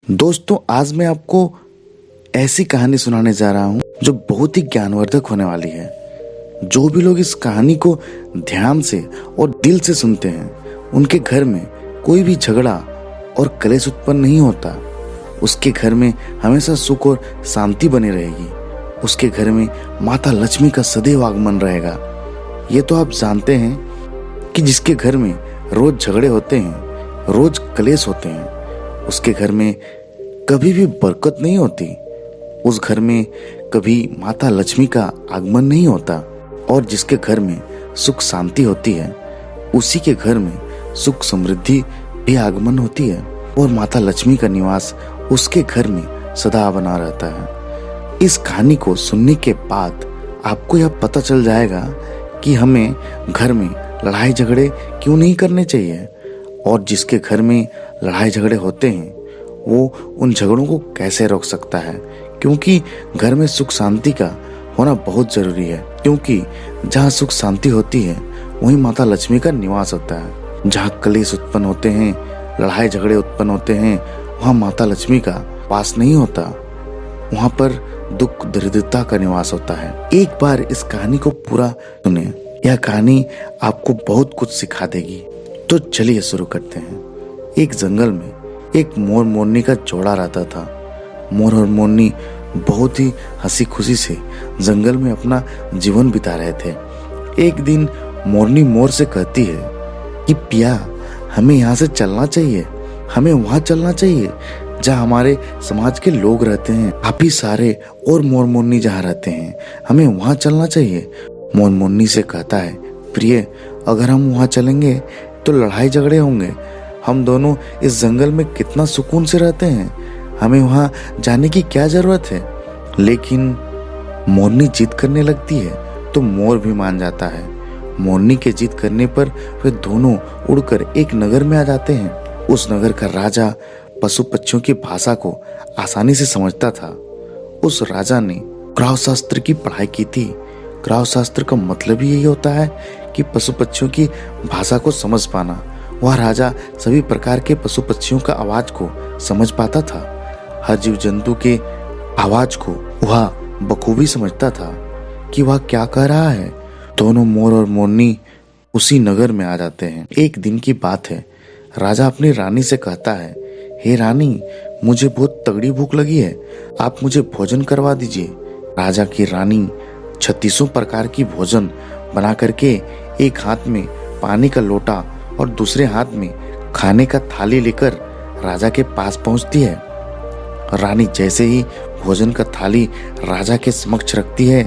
दोस्तों, आज मैं आपको ऐसी कहानी सुनाने जा रहा हूँ जो बहुत ही ज्ञानवर्धक होने वाली है। जो भी लोग इस कहानी को ध्यान से और दिल से सुनते हैं, उनके घर में कोई भी झगड़ा और कलेश उत्पन्न नहीं होता। उसके घर में हमेशा सुख और शांति बनी रहेगी। उसके घर में माता लक्ष्मी का सदैव आगमन रहेगा। ये तो आप जानते हैं कि जिसके घर में रोज झगड़े होते हैं, रोज कलेश होते हैं, उसके घर में कभी भी बरकत नहीं होती। उस घर में कभी माता लक्ष्मी का आगमन नहीं होता। और जिसके घर में सुख शांति होती है, उसी के घर में सुख समृद्धि भी आगमन होती है और माता लक्ष्मी का निवास उसके घर में सदा बना रहता है। इस कहानी को सुनने के बाद आपको यह पता चल जाएगा कि हमें घर में लड़ाई झगड़े क्यों नहीं करने चाहिए, और जिसके घर में लड़ाई झगड़े होते हैं वो उन झगड़ों को कैसे रोक सकता है। क्योंकि घर में सुख शांति का होना बहुत जरूरी है। क्योंकि जहाँ सुख शांति होती है वहीं माता लक्ष्मी का निवास होता है। जहाँ कलेश उत्पन्न होते हैं, लड़ाई झगड़े उत्पन्न होते हैं, वहाँ माता लक्ष्मी का वास नहीं होता। वहाँ पर दुख दरिद्रता का निवास होता है। एक बार इस कहानी को पूरा सुने, यह कहानी आपको बहुत कुछ सिखा देगी। तो चलिए शुरू करते हैं। एक जंगल में एक मोर मोरनी का जोड़ा रहता था। मोर और मोरनी बहुत ही हंसी खुशी से जंगल में अपना जीवन बिता रहे थे। एक दिन मोरनी मोर से कहती है कि पिया, हमें यहाँ से चलना चाहिए, हमें वहाँ चलना चाहिए जहाँ हमारे समाज के लोग रहते हैं। आप ही सारे और मोर मोरनी जहाँ रहते हैं, हमें वहाँ चलना चाहिए। मोर मोरनी से कहता है, प्रिय, अगर हम वहाँ चलेंगे तो लड़ाई झगड़े होंगे। हम दोनों इस जंगल में कितना सुकून से रहते हैं, हमें वहाँ जाने की क्या जरूरत है। लेकिन मोरनी जिद करने लगती है तो मोर भी मान जाता है। मोरनी के जिद करने पर वे दोनों उड़कर एक नगर में आ जाते हैं। उस नगर का राजा पशु पक्षियों की भाषा को आसानी से समझता था। उस राजा ने ग्राह शास्त्र की पढ़ाई की थी। ग्राह शास्त्र का मतलब ही यही होता है कि पशु पक्षियों की भाषा को समझ पाना। वह राजा सभी प्रकार के पशु पक्षियों का आवाज को समझ पाता था। हर जीव जंतु के आवाज को वह बखूबी समझता था कि वह क्या कह रहा है। दोनों मोर और मोरनी उसी नगर में आ जाते हैं। एक दिन की बात है। राजा अपनी रानी से कहता है, हे रानी, मुझे बहुत तगड़ी भूख लगी है, आप मुझे भोजन करवा दीजिए। राजा की रानी 36 प्रकार की भोजन बना करके एक हाथ में पानी का लोटा और दूसरे हाथ में खाने का थाली लेकर राजा के पास पहुंचती है। रानी जैसे ही भोजन का थाली राजा के समक्ष रखती है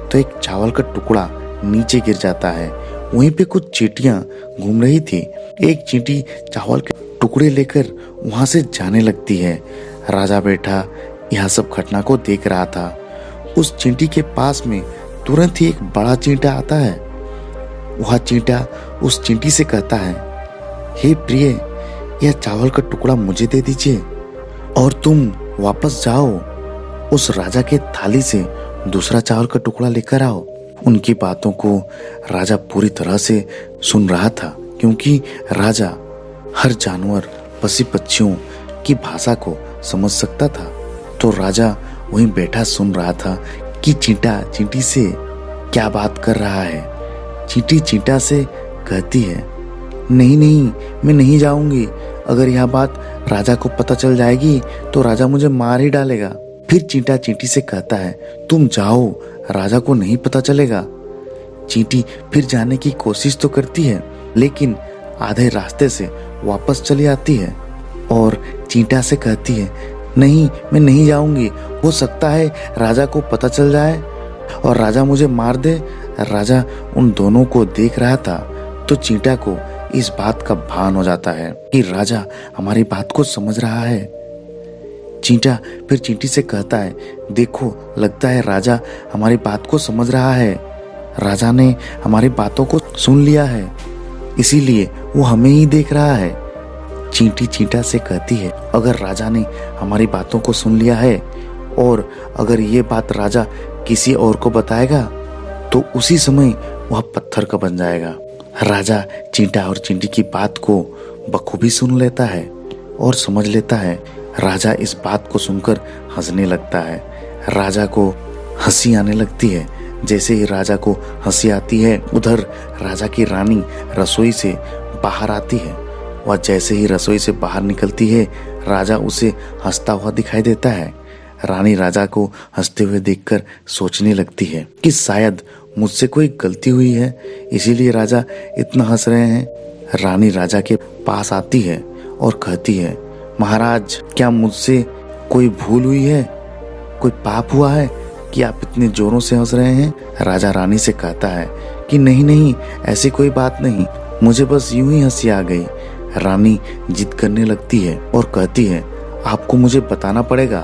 तो एक चावल का टुकड़ा नीचे गिर जाता है। वहीं पे कुछ चींटियां घूम रही थी। एक चींटी चावल के टुकड़े लेकर वहां से जाने लगती है। राजा बैठा यह सब घटना को देख रहा था। उस चींटी के पास में तुरंत ही एक बड़ा चींटा आता है। वह चींटा उस चींटी से कहता है, हे प्रिय, यह चावल का टुकड़ा मुझे दे दीजिए और तुम वापस जाओ, उस राजा के थाली से दूसरा चावल का टुकड़ा लेकर आओ। उनकी बातों को राजा पूरी तरह से सुन रहा था, क्योंकि राजा हर जानवर पशु पक्षियों की भाषा को समझ सकता था। तो राजा वहीं बैठा सुन रहा था कि चींटा चींटी से क्या बात कर रहा है। चींटी चींटा से कहती है, नहीं नहीं, मैं नहीं जाऊंगी। अगर यह बात राजा को पता चल जाएगी तो राजा मुझे मार ही डालेगा। फिर चींटा चींटी से कहता है, तुम जाओ, राजा को नहीं पता चलेगा। चींटी फिर जाने की कोशिश तो करती है, लेकिन आधे रास्ते से वापस चली आती है और चींटा से कहती है, नहीं, मैं नहीं जाऊंगी। हो सकता है राजा को पता चल जाए और राजा मुझे मार दे। राजा उन दोनों को देख रहा था तो चींटा को इस बात का भान हो जाता है कि राजा हमारी बात को समझ रहा है। चींटा फिर चींटी से कहता है, देखो, लगता है राजा हमारी बात को समझ रहा है। राजा ने हमारी बातों को सुन लिया है, इसीलिए वो हमें ही देख रहा है। चींटी चींटा से कहती है, अगर राजा ने हमारी बातों को सुन लिया है और अगर ये बात राजा किसी और को बताएगा तो उसी समय वह पत्थर का बन जाएगा। राजा चींटा और चींटी की बात को बखूबी सुन लेता है और समझ लेता है राजा इस बात को सुनकर हंसने लगता है। राजा को हंसी आने लगती है। जैसे ही राजा को हंसी आती है, उधर राजा की रानी रसोई से बाहर आती है। वह जैसे ही रसोई से बाहर निकलती है, राजा उसे हंसता हुआ दिखाई देता है। रानी राजा को हंसते हुए देखकर सोचने लगती है कि शायद मुझसे कोई गलती हुई है, इसीलिए राजा इतना हंस रहे हैं। रानी राजा के पास आती है और कहती है, महाराज, क्या मुझसे कोई भूल हुई है, कोई पाप हुआ है कि आप इतने जोरों से हंस रहे हैं? राजा रानी से कहता है कि नहीं नहीं, ऐसी कोई बात नहीं, मुझे बस यूं ही हंसी आ गई। रानी जिद करने लगती है और कहती है, आपको मुझे बताना पड़ेगा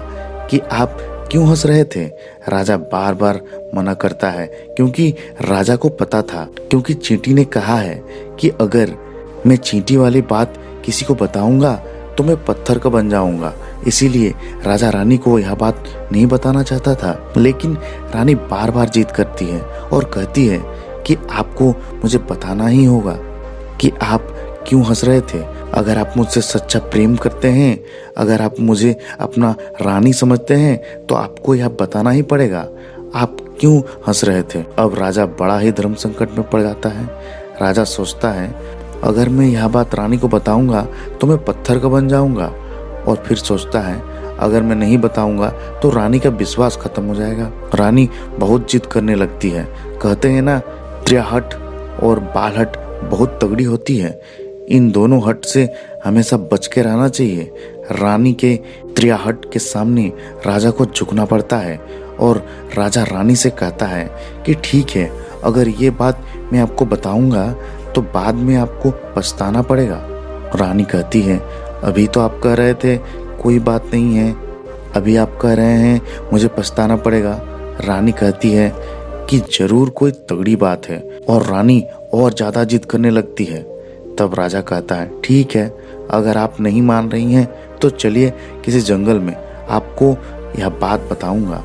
कि आप क्यों हंस रहे थे। राजा बार बार मना करता है, क्योंकि राजा को पता था, क्योंकि चींटी ने कहा है कि अगर मैं चींटी वाली बात किसी को बताऊंगा तो मैं पत्थर का बन जाऊंगा। इसीलिए राजा रानी को यह बात नहीं बताना चाहता था, लेकिन रानी बार बार जिद करती है और कहती है कि आपको मुझे बताना ही होगा कि आप क्यों हंस रहे थे। अगर आप मुझसे सच्चा प्रेम करते हैं, अगर आप मुझे अपना रानी समझते हैं, तो आपको यह बताना ही पड़ेगा आप क्यों हंस रहे थे। अब राजा बड़ा ही धर्म संकट में पड़ जाता है। राजा सोचता है, अगर मैं यह बात रानी को बताऊंगा तो मैं पत्थर का बन जाऊंगा, और फिर सोचता है अगर मैं नहीं बताऊंगा तो रानी का विश्वास खत्म हो जाएगा। रानी बहुत जिद करने लगती है। कहते हैं ना, त्रिहट और बालहट बहुत तगड़ी होती है, इन दोनों हट से हमेशा बच के रहना चाहिए। रानी के त्रिहट के सामने राजा को झुकना पड़ता है और राजा रानी से कहता है कि ठीक है, अगर ये बात मैं आपको बताऊंगा तो बाद में आपको पछताना पड़ेगा। रानी कहती है, अभी तो आप कह रहे थे कोई बात नहीं है, अभी आप कह रहे हैं मुझे पछताना पड़ेगा। रानी कहती है कि जरूर कोई तगड़ी बात है, और रानी और ज्यादा जिद करने लगती है। तब राजा कहता है, ठीक है, अगर आप नहीं मान रही हैं तो चलिए किसी जंगल में आपको यह बात बताऊंगा।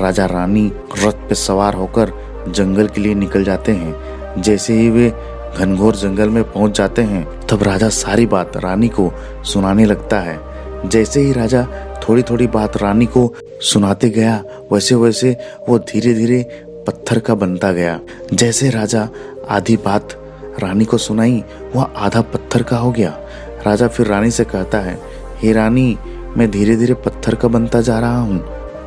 राजा रानी रथ पे सवार होकर जंगल के लिए निकल जाते हैं। जैसे ही वे घनघोर जंगल में पहुंच जाते हैं, तब राजा सारी बात रानी को सुनाने लगता है। जैसे ही राजा थोड़ी थोड़ी बात रानी को सुनाते गया, वैसे वैसे वो धीरे धीरे पत्थर का बनता गया। जैसे राजा आधी बात रानी को सुनाई, वह आधा पत्थर का हो गया। राजा फिर रानी से कहता है, हे रानी, मैं धीरे धीरे पत्थर का बनता जा रहा हूँ,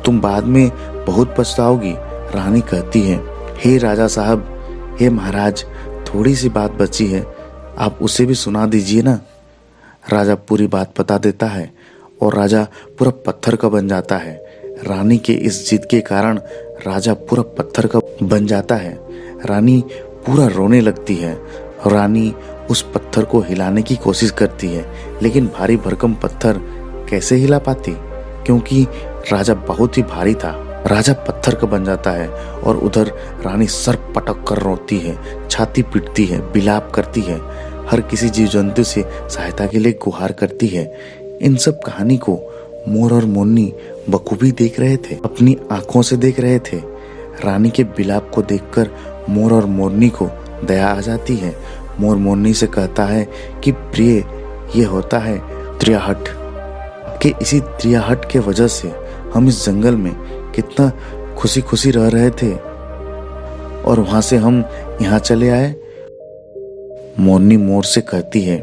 तुम बाद में बहुत पछताओगी। रानी कहती है, हे राजा साहब, हे महाराज, थोड़ी सी बात बची है, आप उसे भी सुना दीजिए ना। राजा पूरी बात बता देता है और राजा पूरा पत्थर का बन जाता है। रानी के इस जिद के कारण राजा पूरा पत्थर का बन जाता है। रानी पूरा रोने लगती है। रानी उस पत्थर को हिलाने की कोशिश करती है, लेकिन भारी भरकम पत्थर कैसे हिला पाती, क्योंकि राजा बहुत ही भारी था। राजा पत्थर का बन जाता है और उधर रानी सर पटक कर रोती है, छाती पीटती है, बिलाप करती है, हर किसी जीव जंतु से सहायता के लिए गुहार करती है। इन सब कहानी को मोर और मोरनी बखूबी देख रहे थे, अपनी आंखों से देख रहे थे। रानी के बिलाप को देखकर मोर और मोरनी को दया आ जाती है। मोर मोरनी से कहता है कि प्रिय, ये होता है त्रिहट, कि इसी त्रिहट के वजह से हम इस जंगल में कितना खुशी खुशी रह रहे थे और वहां से हम यहाँ चले आए। मोरनी मोर से कहती है,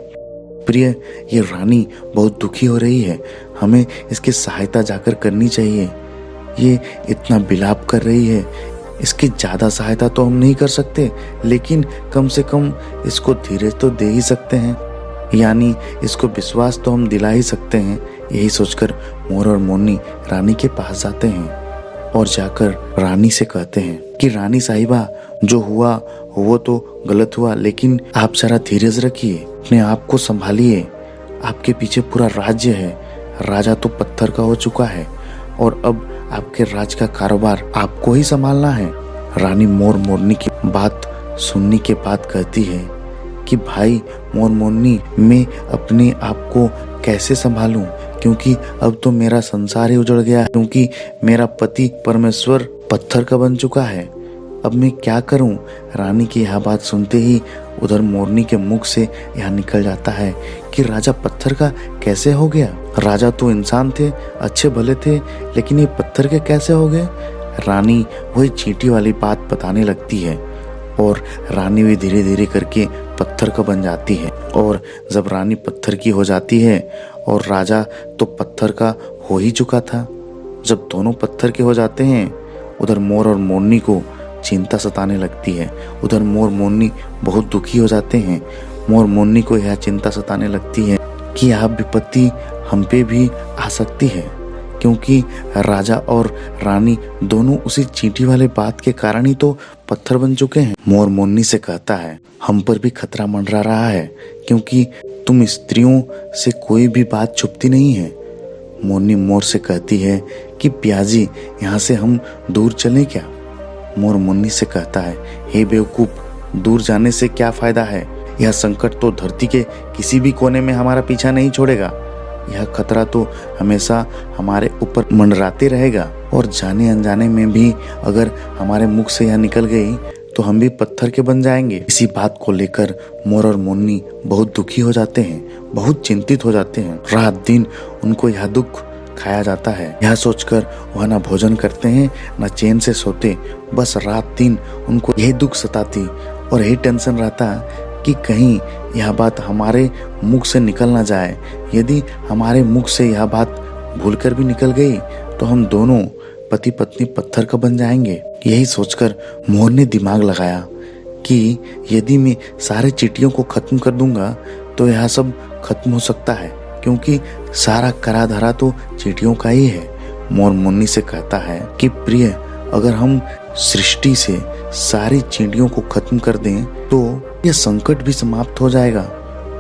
प्रिय, ये रानी बहुत दुखी हो रही है, हमें इसकी सहायता जाकर करनी चाहिए। ये इतना बिलाप कर रही है, इसकी ज्यादा सहायता तो हम नहीं कर सकते, लेकिन कम से कम इसको धीरज तो दे ही सकते हैं, यानी इसको विश्वास तो हम दिला ही सकते हैं। यही सोचकर मोर और मोरनी रानी के पास जाते हैं और जाकर रानी से कहते हैं कि रानी साहिबा, जो हुआ वो तो गलत हुआ, लेकिन आप जरा धीरज रखिए, अपने आप को संभालिए, आपके पीछे पूरा राज्य है, राजा तो पत्थर का हो चुका है और अब आपके राज का कारोबार आपको ही संभालना है। रानी मोर मोरनी की बात सुनने के बाद कहती है कि भाई मोर मोरनी, मैं अपने आप को कैसे संभालूं, क्योंकि अब तो मेरा संसार ही उजड़ गया है, क्योंकि मेरा पति परमेश्वर पत्थर का बन चुका है। अब मैं क्या करूं? रानी की यह बात सुनते ही उधर मोरनी के मुख से यह निकल जाता है कि राजा पत्थर का कैसे हो गया। राजा तो इंसान थे, अच्छे भले थे, लेकिन ये पत्थर के कैसे हो गए। रानी वही चींटी वाली बात बताने लगती है और रानी भी धीरे धीरे करके पत्थर का बन जाती है। और जब रानी पत्थर की हो जाती है और राजा तो पत्थर का हो ही चुका था, जब दोनों पत्थर के हो जाते हैं, उधर मोर और मोरनी को चिंता सताने लगती है। उधर मोर मोरनी बहुत दुखी हो जाते हैं। मोर मोरनी को यह चिंता सताने लगती है कि यह विपत्ति हम पे भी आ सकती है, क्योंकि राजा और रानी दोनों उसी चींटी वाले बात के कारण ही तो पत्थर बन चुके हैं। मोर मोरनी से कहता है, हम पर भी खतरा मंडरा रहा है, क्योंकि तुम स्त्रियों से कोई भी बात छुपती नहीं है। मोरनी मोर से कहती है कि पियाजी, यहाँ से हम दूर चलें क्या। मोर मोरनी से कहता है, हे बेवकूफ, दूर जाने से क्या फायदा है। यह संकट तो धरती के किसी भी कोने में हमारा पीछा नहीं छोड़ेगा। यह खतरा तो हमेशा हमारे ऊपर मंडराते रहेगा, और जाने अनजाने में भी अगर हमारे मुख से यह निकल गई तो हम भी पत्थर के बन जाएंगे। इसी बात को लेकर मोर और मोरनी बहुत दुखी हो जाते हैं, बहुत चिंतित हो जाते हैं। रात दिन उनको यह दुख खाया जाता है। यह सोचकर वह न भोजन करते हैं, न चैन से सोते। बस रात दिन उनको यही दुख सताती और यही टेंशन रहता कि कहीं यह बात हमारे मुख से निकल ना जाए। यदि हमारे मुख से यह बात भूलकर भी निकल गई तो हम दोनों पति पत्नी पत्थर का बन जाएंगे। यही सोचकर मोर ने दिमाग लगाया कि यदि मैं सारे चींटियों को खत्म कर दूंगा तो यह सब खत्म हो सकता है, क्योंकि सारा करा धरा तो चींटियों का ही है। मोर मुन्नी से कहता है कि प्रिय, अगर हम सृष्टि से सारी चींटियों को खत्म कर दें तो यह संकट भी समाप्त हो जाएगा।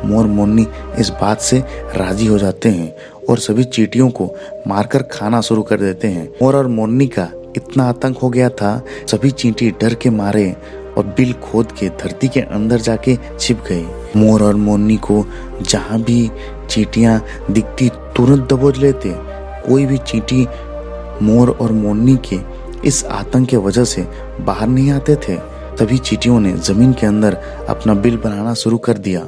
मोर मुन्नी इस बात से राजी हो जाते हैं और सभी चींटियों को मारकर खाना शुरू कर देते हैं। मोर और मोरनी का इतना आतंक हो गया था, सभी चींटी डर के मारे और बिल खोद के धरती के अंदर जाके छिप गई। मोर और मोरनी को जहाँ भी चींटियां दिखती तुरंत दबोच लेते। कोई भी चींटी मोर और मोरनी के इस आतंक के वजह से बाहर नहीं आते थे। तभी चींटियों ने जमीन के अंदर अपना बिल बनाना शुरू कर दिया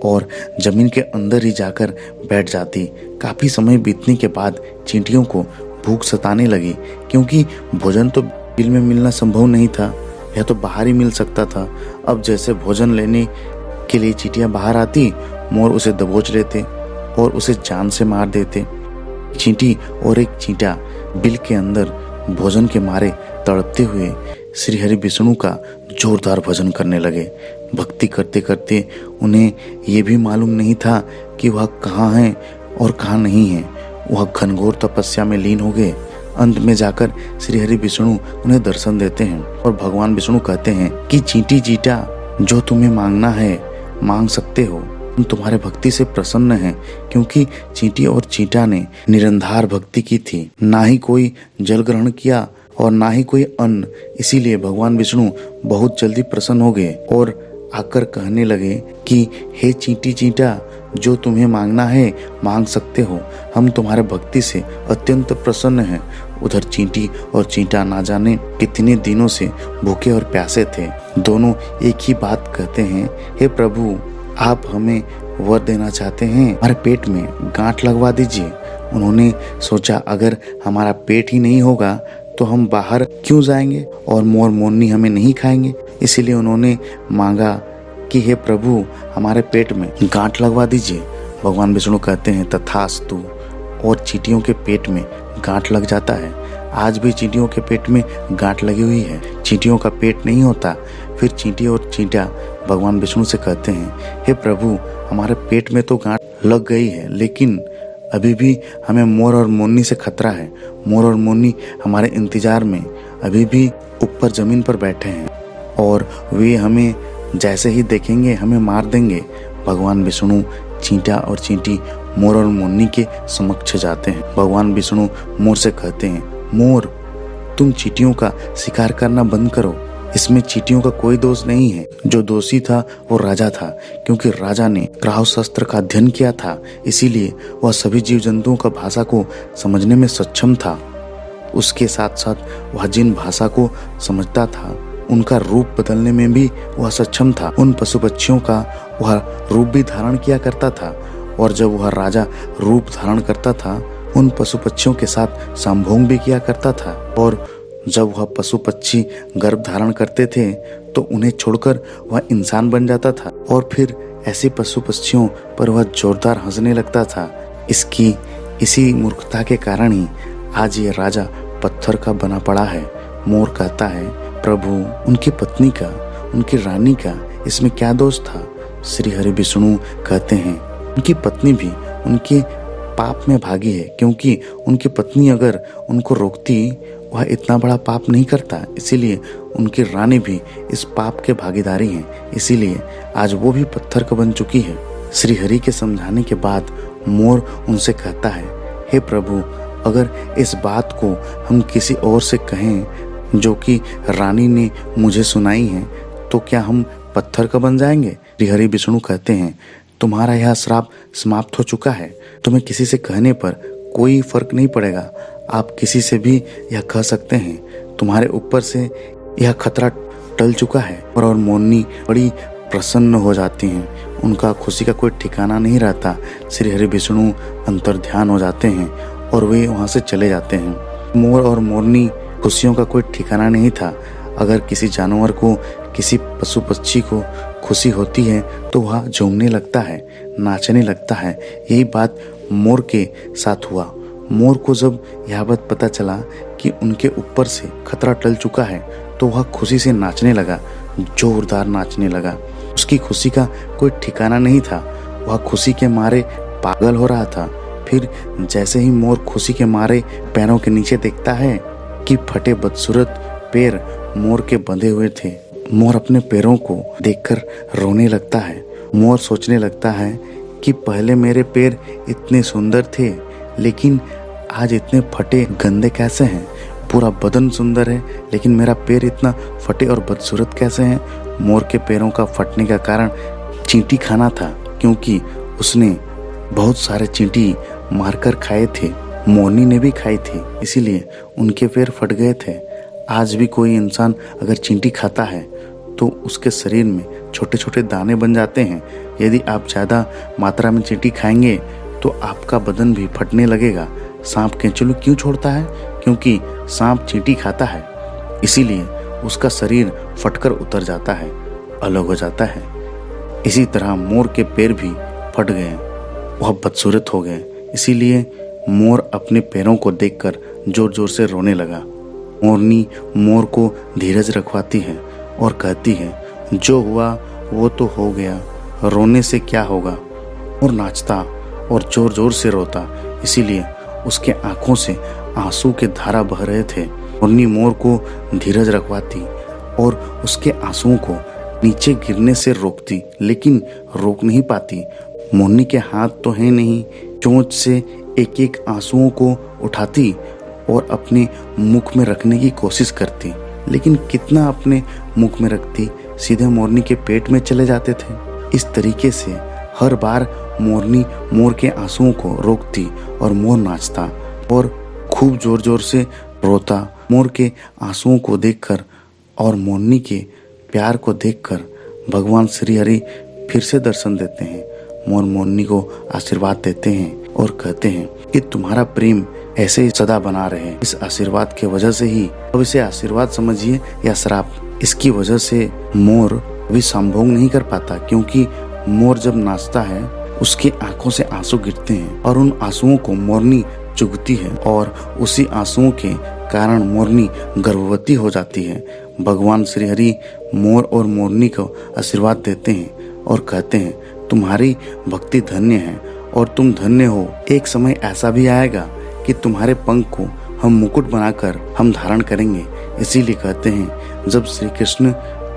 और जमीन के अंदर ही जाकर बैठ जाती। काफी समय बीतने के बाद चींटियों को भूख सताने लगी, क्योंकि भोजन तो बिल में मिलना संभव नहीं था, यह तो बाहर ही मिल सकता था। अब जैसे भोजन लेने के लिए चींटियां बाहर आती, मोर उसे दबोच लेते और उसे जान से मार देते। चींटी और एक चींटा बिल के अंदर भोजन के मारे तड़पते हुए श्री हरि विष्णु का जोरदार भजन करने लगे। भक्ति करते करते उन्हें ये भी मालूम नहीं था कि वह कहाँ है और कहाँ नहीं है। वह घनघोर तपस्या में लीन हो गए। अंत में जाकर श्री हरि विष्णु उन्हें दर्शन देते हैं और भगवान विष्णु कहते हैं कि चींटी चींटा, जो तुम्हें मांगना है मांग सकते हो। हम तुम्हारे भक्ति से प्रसन्न हैं, क्योंकि चींटी और चींटा ने निरंधार भक्ति की थी, ना ही कोई जल ग्रहण किया और ना ही कोई अन्न। इसीलिए भगवान विष्णु बहुत जल्दी प्रसन्न हो गए और आकर कहने लगे कि हे चींटी चींटा, जो तुम्हें मांगना है मांग सकते हो। हम तुम्हारे भक्ति से अत्यंत प्रसन्न हैं। उधर चींटी और चींटा ना जाने कितने दिनों से भूखे और प्यासे थे। दोनों एक ही बात कहते हैं, हे प्रभु, आप हमें वर देना चाहते हैं, हमारे पेट में गांठ लगवा दीजिए। उन्होंने सोचा, अगर हमारा पेट ही नहीं होगा तो हम बाहर क्यों जाएंगे और मोर मोरनी हमें नहीं खाएंगे। इसीलिए उन्होंने मांगा कि हे प्रभु, हमारे पेट में गांठ लगवा दीजिए। भगवान विष्णु कहते हैं तथास्तु, और चींटियों के पेट में गांठ लग जाता है। आज भी चींटियों के पेट में गांठ लगी हुई है। चींटियों का पेट नहीं होता। फिर चींटी और चींटा भगवान विष्णु से कहते हैं, हे प्रभु, हमारे पेट में तो गांठ लग गई है, लेकिन अभी भी हमें मोर और मोरनी से खतरा है। मोर और मोरनी हमारे इंतजार में अभी भी ऊपर जमीन पर बैठे हैं और वे हमें जैसे ही देखेंगे हमें मार देंगे। भगवान विष्णु चींटा और चींटी मोर और मोरनी के समक्ष जाते हैं। भगवान विष्णु मोर से कहते हैं, मोर, तुम चींटियों का शिकार करना बंद करो। इसमें चींटियों का कोई दोष नहीं है। जो दोषी था वो राजा था, क्योंकि राजा ने क्राव शस्त्र का अध्ययन किया था, इसीलिए वह सभी जीव जंतुओं का भाषा को समझने में सक्षम था। उसके साथ साथ वह जिन भाषा को समझता था उनका रूप बदलने में भी वह सक्षम था। उन पशु पक्षियों का वह रूप भी धारण किया करता था, और जब वह राजा रूप धारण करता था उन पशु पक्षियों के साथ संभोग भी किया करता था। और जब वह पशु पक्षी गर्भ धारण करते थे तो उन्हें छोड़कर वह इंसान बन जाता था, और फिर ऐसे पशु पक्षियों पर वह जोरदार हंसने लगता था। इसी मूर्खता के कारण ही आज ये राजा पत्थर का बना पड़ा है। मोर कहता है, प्रभु, उनकी पत्नी का, उनकी रानी का इसमें क्या दोष था? श्री हरि विष्णु कहते हैं, उनकी पत्नी भी उनके पाप में भागी है, क्योंकि उनकी पत्नी अगर उनको रोकती वह इतना बड़ा पाप नहीं करता। इसीलिए उनकी रानी भी इस पाप के भागीदारी हैं, इसीलिए आज वो भी पत्थर का बन चुकी है। श्री हरि के समझाने के बाद मोर उनसे कहता है, हे प्रभु, अगर इस बात को हम किसी और से कहें जो कि रानी ने मुझे सुनाई है, तो क्या हम पत्थर का बन जाएंगे? श्री हरि विष्णु कहते हैं, तुम्हारा यह श्राप समाप्त हो चुका है। तुम्हें किसी से कहने पर कोई फर्क नहीं पड़ेगा। आप किसी से भी यह कह सकते हैं। तुम्हारे ऊपर से यह खतरा टल चुका है। और मोरनी बड़ी प्रसन्न हो जाती हैं। उनका खुशी का कोई ठिकाना नहीं रहता। श्री हरि विष्णु अंतर्ध्यान हो जाते हैं और वे वहाँ से चले जाते हैं। मोर और मोरनी खुशियों का कोई ठिकाना नहीं था। अगर किसी जानवर को, किसी पशु पक्षी को खुशी होती है तो वह झूमने लगता है, नाचने लगता है। यही बात मोर के साथ हुआ। मोर को जब यह बात पता चला कि उनके ऊपर से खतरा टल चुका है तो वह खुशी से नाचने लगा, जोरदार नाचने लगा। उसकी खुशी का कोई ठिकाना नहीं था। वह खुशी के मारे पागल हो रहा था। फिर जैसे ही मोर खुशी के मारे पैरों के नीचे देखता है कि फटे बदसूरत पैर मोर के बंधे हुए थे, मोर अपने पैरों को देखकर रोने लगता है। मोर सोचने लगता है कि पहले मेरे पैर इतने सुंदर थे, लेकिन आज इतने फटे गंदे कैसे हैं? पूरा बदन सुंदर है, लेकिन मेरा पैर इतना फटे और बदसूरत कैसे हैं? मोर के पैरों का फटने का कारण चींटी खाना था, क्योंकि उसने बहुत सारे चींटी मारकर खाए थे। मोरनी ने भी खाई थी, इसीलिए उनके पैर फट गए थे। आज भी कोई इंसान अगर चींटी खाता है तो उसके शरीर में छोटे छोटे दाने बन जाते हैं। यदि आप ज़्यादा मात्रा में चींटी खाएंगे तो आपका बदन भी फटने लगेगा। सांप केंचुली क्यों छोड़ता है? क्योंकि सांप चींटी खाता है, इसीलिए उसका शरीर फटकर उतर जाता है, अलग हो जाता है। इसी तरह मोर के पैर भी फट गए, वह बदसूरत हो गए। इसीलिए मोर अपने पैरों को देखकर जोर जोर से रोने लगा। मोरनी मोर को धीरज रखवाती है और कहती है, जो हुआ वो तो हो गया, रोने से क्या होगा। मोर नाचता और जोर जोर से रोता, इसीलिए उसके आंखों से आंसू के धारा बह रहे थे। मोरनी मोर को धीरज रखवाती और उसके आंसुओं को नीचे गिरने से रोकती, लेकिन रोक नहीं पाती। मोरनी के हाथ तो है नहीं। चोंच से एक एक आंसुओं को उठाती और अपने मुख में रखने की कोशिश करती, लेकिन कितना अपने मुख में रखती, सीधे मोरनी के पेट में चले जाते थे। इस तरीके से हर बार मोरनी मोर के आंसुओं को रोकती और मोर नाचता और खूब जोर जोर से रोता। मोर के आंसुओं को देखकर और मोरनी के प्यार को देखकर भगवान श्री हरि फिर से दर्शन देते हैं। मोर मोरनी को आशीर्वाद देते हैं और कहते हैं कि तुम्हारा प्रेम ऐसे ही सदा बना रहे। इस आशीर्वाद के वजह से ही, अब इसे आशीर्वाद समझिए या श्राप, इसकी वजह से मोर भी संभोग नहीं कर पाता, क्योंकि मोर जब नाचता है उसकी आंखों से आंसू गिरते हैं और उन आंसुओं को मोरनी चुगती है और उसी आंसुओं के कारण मोरनी गर्भवती हो जाती है। भगवान श्री हरि मोर और मोरनी को आशीर्वाद देते हैं और कहते हैं, तुम्हारी भक्ति धन्य है और तुम धन्य हो। एक समय ऐसा भी आएगा कि तुम्हारे पंख को हम मुकुट बनाकर हम धारण करेंगे। इसीलिए कहते हैं, जब श्री कृष्ण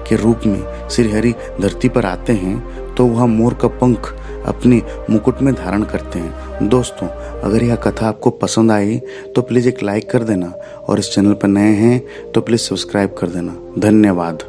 के रूप में श्री हरि धरती पर आते हैं तो वह मोर का पंख अपने मुकुट में धारण करते हैं। दोस्तों, अगर यह कथा आपको पसंद आई तो प्लीज़ एक लाइक कर देना और इस चैनल पर नए हैं तो प्लीज़ सब्सक्राइब कर देना। धन्यवाद।